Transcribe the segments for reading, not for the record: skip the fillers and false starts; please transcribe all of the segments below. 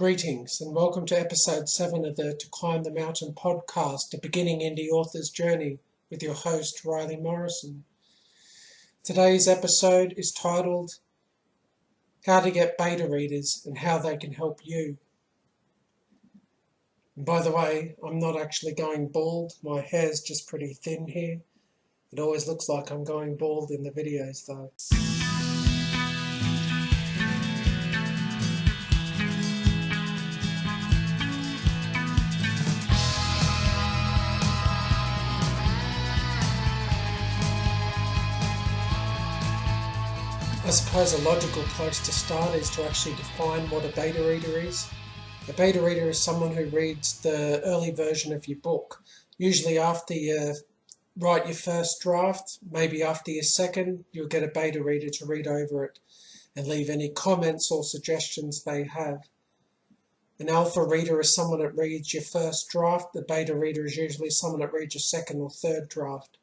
Greetings and welcome to episode 7 of the To Climb the Mountain podcast, a beginning indie author's journey with your host Riley Morrison. Today's episode is titled How to Get Beta Readers and How They Can Help You. And by the way, I'm not actually going bald, my hair's just pretty thin here. It always looks like I'm going bald in the videos though. I suppose a logical place to start is to actually define what a beta reader is. A beta reader is someone who reads the early version of your book, usually after you write your first draft, maybe after your second, you'll get a beta reader to read over it and leave any comments or suggestions they have. An alpha reader is someone that reads your first draft. The beta reader is usually someone that reads your second or third draft.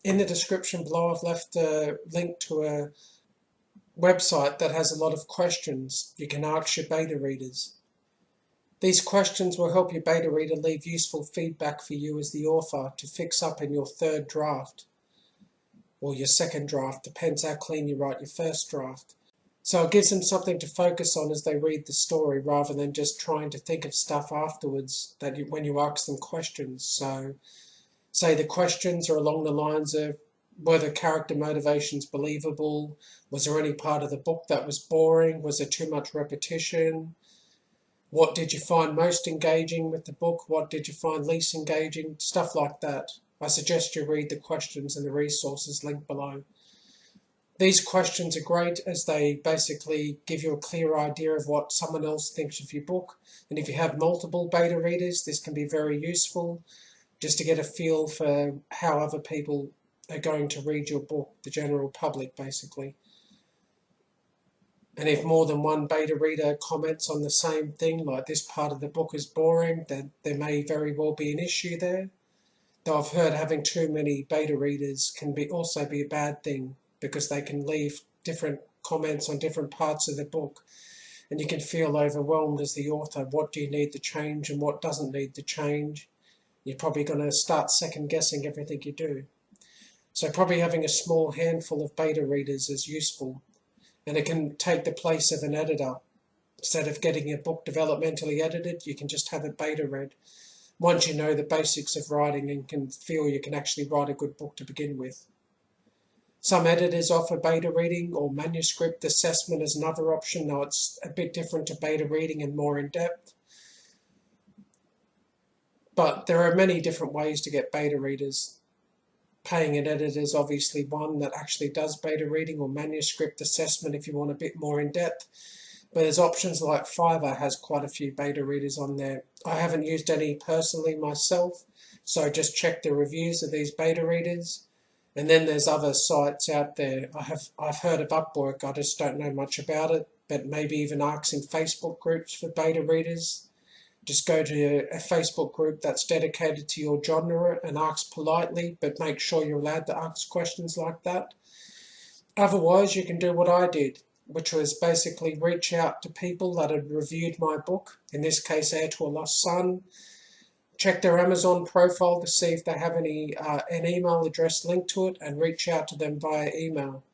In the description below, I've left a link to a website that has a lot of questions you can ask your beta readers. These questions will help your beta reader leave useful feedback for you as the author to fix up in your third draft or your second draft, depends how clean you write your first draft. So it gives them something to focus on as they read the story rather than just trying to think of stuff afterwards when you ask them questions. So say the questions are along the lines of, were the character motivations believable? Was there any part of the book that was boring? Was there too much repetition? What did you find most engaging with the book? What did you find least engaging? Stuff like that. I suggest you read the questions and the resources linked below. These questions are great as they basically give you a clear idea of what someone else thinks of your book. And if you have multiple beta readers, this can be very useful, just to get a feel for how other people are going to read your book, the general public basically. And if more than one beta reader comments on the same thing, like this part of the book is boring, then there may very well be an issue there. Though I've heard having too many beta readers can also be a bad thing, because they can leave different comments on different parts of the book. And you can feel overwhelmed as the author. What do you need to change and what doesn't need to change? You're probably going to start second-guessing everything you do. So probably having a small handful of beta readers is useful, and it can take the place of an editor. Instead of getting your book developmentally edited, you can just have it beta read once you know the basics of writing and can feel you can actually write a good book to begin with. Some editors offer beta reading or manuscript assessment as another option. Now it's a bit different to beta reading and more in-depth. But there are many different ways to get beta readers. Paying an editor is obviously one that actually does beta reading or manuscript assessment if you want a bit more in depth. But there's options like Fiverr has quite a few beta readers on there. I haven't used any personally myself, so just check the reviews of these beta readers. And then there's other sites out there. I've heard of Upwork, I just don't know much about it, but maybe even asking Facebook groups for beta readers. Just go to a Facebook group that's dedicated to your genre and ask politely, but make sure you're allowed to ask questions like that. Otherwise, you can do what I did, which was basically reach out to people that had reviewed my book, in this case Heir to a Lost Son, check their Amazon profile to see if they have an email address linked to it, and reach out to them via email.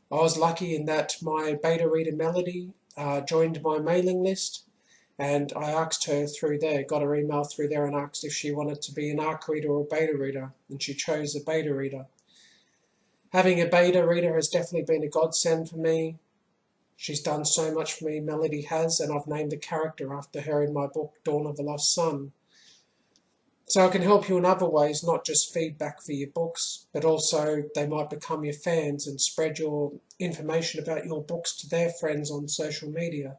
I was lucky in that my beta reader Melody joined my mailing list, and I asked her through there, got her email through there and asked if she wanted to be an ARC reader or a beta reader, and she chose a beta reader. Having a beta reader has definitely been a godsend for me. She's done so much for me, Melody has, and I've named the character after her in my book, Dawn of the Lost Son. So I can help you in other ways, not just feedback for your books, but also they might become your fans and spread your information about your books to their friends on social media.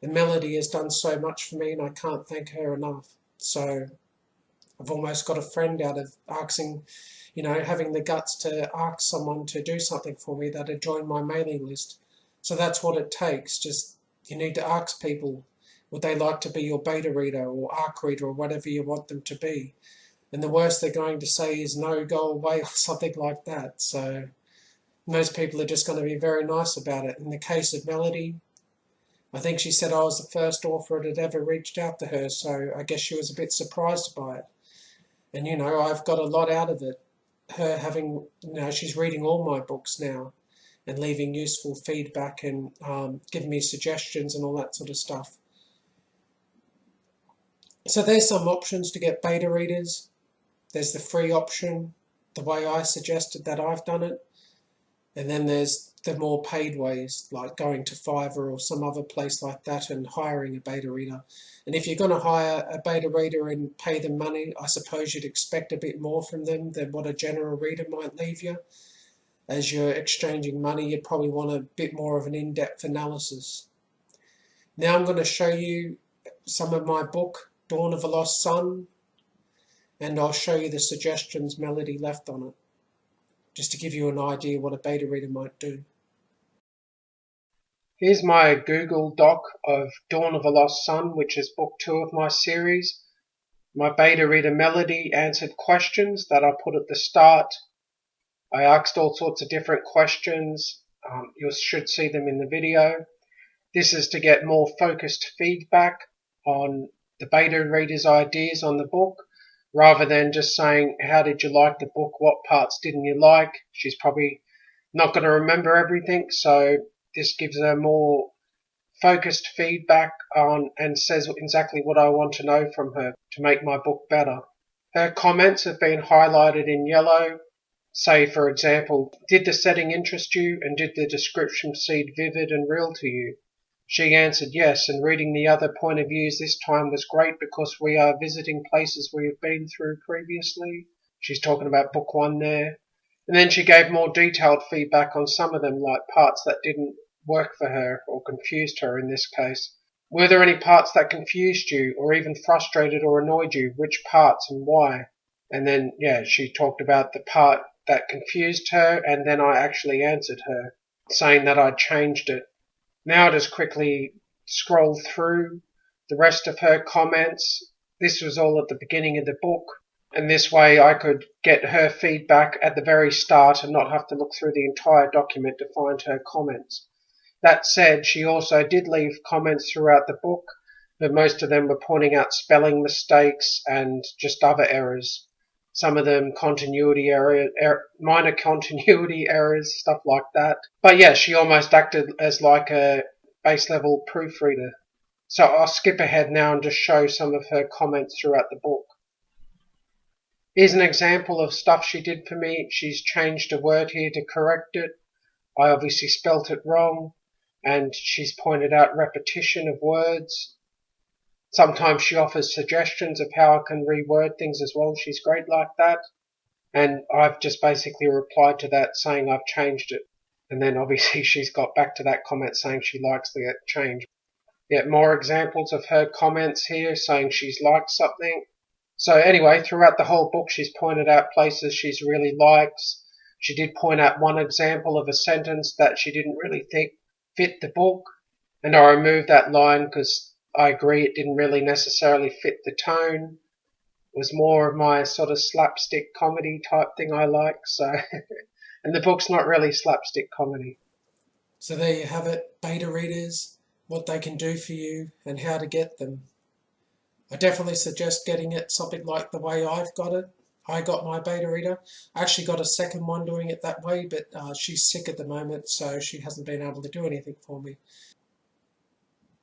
And Melody has done so much for me, and I can't thank her enough. So I've almost got a friend out of asking, having the guts to ask someone to do something for me that had joined my mailing list. So that's what it takes. Just you need to ask people, would they like to be your beta reader or ARC reader or whatever you want them to be? And the worst they're going to say is no, go away, or something like that. So most people are just going to be very nice about it. In the case of Melody, I think she said I was the first author that had ever reached out to her, so I guess she was a bit surprised by it. And I've got a lot out of it. Her having, she's reading all my books now and leaving useful feedback and giving me suggestions and all that sort of stuff. So there's some options to get beta readers. There's the free option, the way I suggested that I've done it. And then there's the more paid ways, like going to Fiverr or some other place like that and hiring a beta reader. And if you're going to hire a beta reader and pay them money, I suppose you'd expect a bit more from them than what a general reader might leave you. As you're exchanging money, you'd probably want a bit more of an in-depth analysis. Now I'm going to show you some of my book, Dawn of a Lost Sun, and I'll show you the suggestions Melody left on it, just to give you an idea what a beta reader might do. Here's my Google Doc of Dawn of a Lost Sun, which is book 2 of my series. My beta reader Melody answered questions that I put at the start. I asked all sorts of different questions. You should see them in the video. This is to get more focused feedback on the beta reader's ideas on the book, rather than just saying, how did you like the book, what parts didn't you like? She's probably not going to remember everything, so this gives her more focused feedback on and says exactly what I want to know from her to make my book better. Her comments have been highlighted in yellow. Say, for example, did the setting interest you and did the description seem vivid and real to you? She answered yes, and reading the other point of views this time was great because we are visiting places we have been through previously. She's talking about book 1 there. And then she gave more detailed feedback on some of them, like parts that didn't work for her or confused her in this case. Were there any parts that confused you or even frustrated or annoyed you? Which parts and why? And then, she talked about the part that confused her, and then I actually answered her, saying that I'd changed it. Now just quickly scroll through the rest of her comments. This was all at the beginning of the book, and this way I could get her feedback at the very start and not have to look through the entire document to find her comments. That said, she also did leave comments throughout the book, but most of them were pointing out spelling mistakes and just other errors. Some of them minor continuity errors, stuff like that. But she almost acted as like a base level proofreader. So I'll skip ahead now and just show some of her comments throughout the book. Here's an example of stuff she did for me. She's changed a word here to correct it. I obviously spelt it wrong, and she's pointed out repetition of words. Sometimes she offers suggestions of how I can reword things as well. She's great like that. And I've just basically replied to that saying I've changed it. And then obviously she's got back to that comment saying she likes the change. Yet more examples of her comments here saying she's liked something. So anyway, throughout the whole book she's pointed out places she's really likes. She did point out one example of a sentence that she didn't really think fit the book. And I removed that line because I agree it didn't really necessarily fit the tone. It was more of my sort of slapstick comedy type thing I like. So, and the book's not really slapstick comedy. So there you have it, beta readers, what they can do for you and how to get them. I definitely suggest getting it something like the way I've got it. I got my beta reader. I actually got a second one doing it that way, but she's sick at the moment, so she hasn't been able to do anything for me.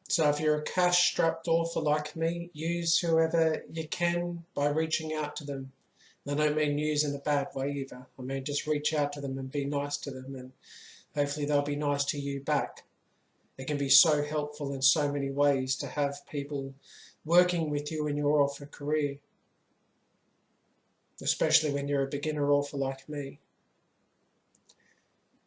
So if you're a cash-strapped author like me, use whoever you can by reaching out to them. And I don't mean use in a bad way either. I mean just reach out to them and be nice to them, and hopefully they'll be nice to you back. It can be so helpful in so many ways to have people working with you in your author career, especially when you're a beginner author like me.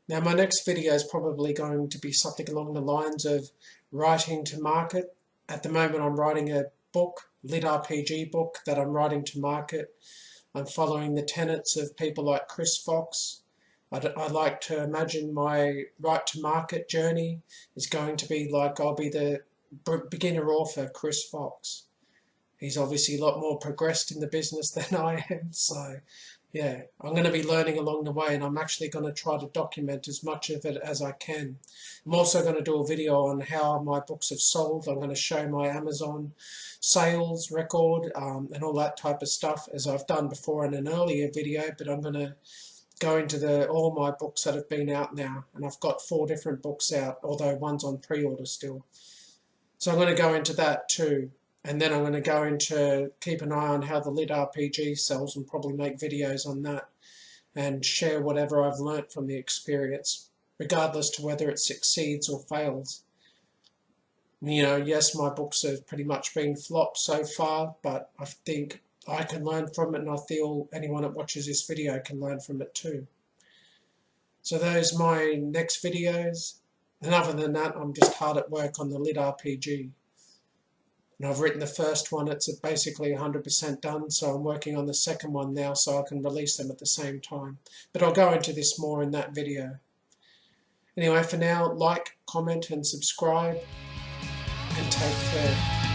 Now my next video is probably going to be something along the lines of writing to market. At the moment I'm writing a book, lit RPG book that I'm writing to market. I'm following the tenets of people like Chris Fox. I like to imagine my write to market journey is going to be like I'll be the beginner author Chris Fox. He's obviously a lot more progressed in the business than I am, so yeah, I'm going to be learning along the way, and I'm actually going to try to document as much of it as I can. I'm also going to do a video on how my books have sold. I'm going to show my Amazon sales record and all that type of stuff, as I've done before in an earlier video, but I'm going to go into all my books that have been out now, and I've got 4 different books out, although one's on pre-order still. So I'm going to go into that too. And then I'm going to go into keep an eye on how the lit RPG sells and probably make videos on that and share whatever I've learnt from the experience, regardless to whether it succeeds or fails. You know, yes, my books have pretty much been flops so far, but I think I can learn from it, and I feel anyone that watches this video can learn from it too. So those are my next videos. And other than that, I'm just hard at work on the lit RPG. And I've written the first one, it's basically 100% done, so I'm working on the second one now so I can release them at the same time. But I'll go into this more in that video. Anyway, for now, like, comment and subscribe, and take care.